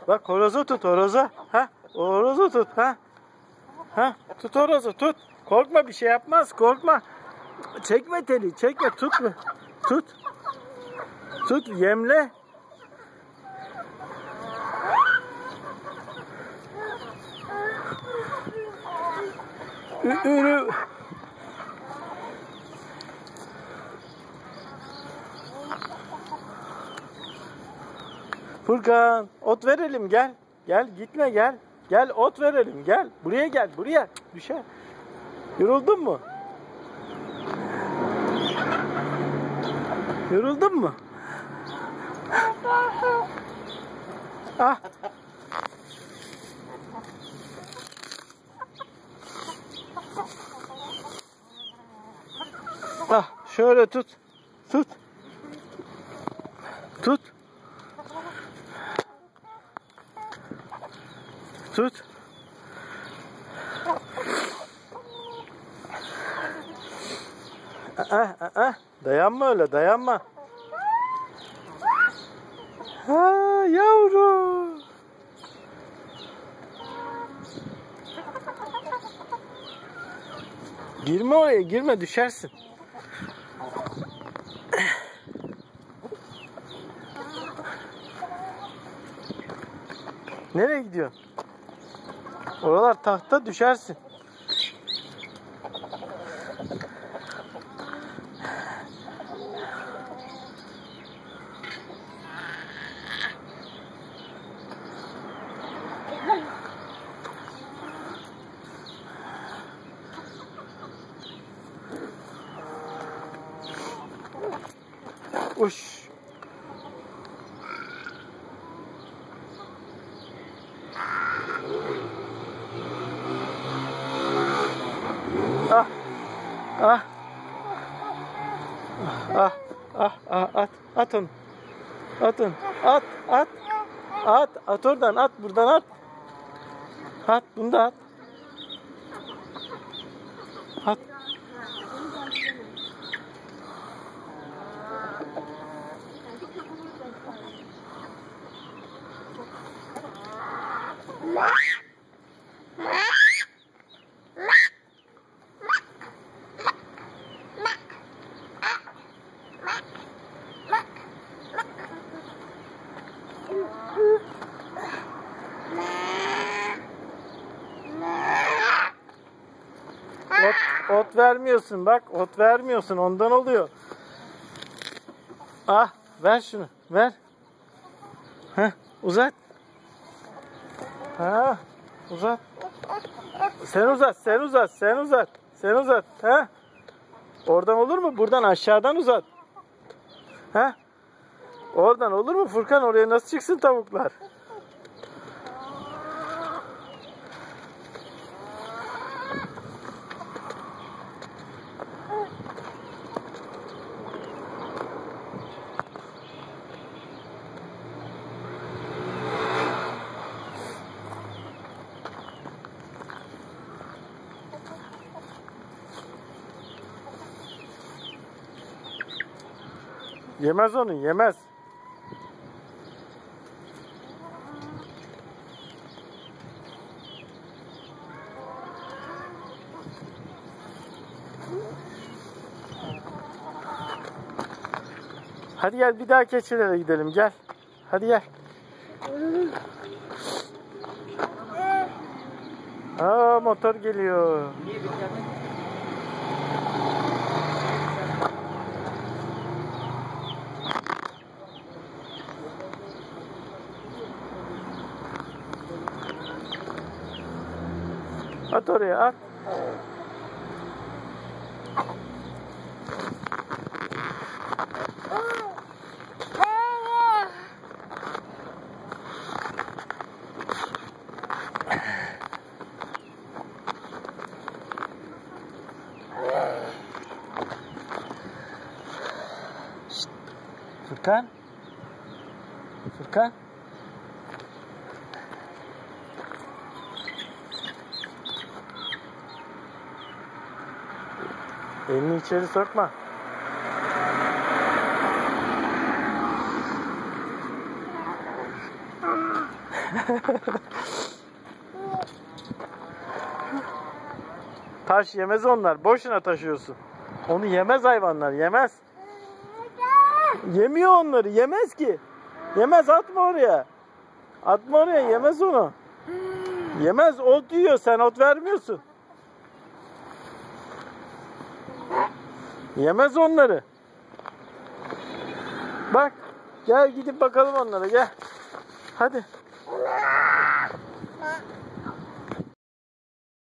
Bak horozu tut, horozu. Ha? Horozu tut. Ha? Ha? Tut horozu, tut. Korkma, bir şey yapmaz, korkma. Çekme teli, çekme, tut. Tut. Tut, yemle. Ürü. Furkan, ot verelim, gel. Gel, gitme, gel. Gel, ot verelim, gel. Buraya gel, buraya. Düşer. Yoruldun mu? Yoruldun mu? Ah. Ah, şöyle tut. Tut. Tut. Tut. Dayanma öyle, dayanma. Ha, yavrum. Girme oraya, girme, düşersin. Nereye gidiyorsun? Oralar tahta, düşersin. Uş. Ah. Ah. Ah. Ah. Ah. At onu. At onu. At oradan, at buradan, at. At, bunu da at. At. Ot vermiyorsun, bak, ot vermiyorsun, ondan oluyor. Ah, ver şunu, ver. Heh, uzat. Ha, uzat. Sen uzat. Ha? Oradan olur mu? Buradan aşağıdan uzat. Ha? Oradan olur mu Furkan? Oraya nasıl çıksın tavuklar? Yemez onu, yemez. Hadi gel, bir daha keçilere gidelim, gel. Hadi gel. Aa, motor geliyor. At oraya, at. Furkan? Furkan? Elini içeri sokma. Taş yemez onlar. Boşuna taşıyorsun. Onu yemez hayvanlar. Yemez. Yemiyor onları. Yemez ki. Yemez, atma oraya. Atma oraya. Yemez onu. Yemez. Ot yiyor. Sen ot vermiyorsun. Yemez onları. Bak. Gel gidip bakalım onlara. Gel. Hadi.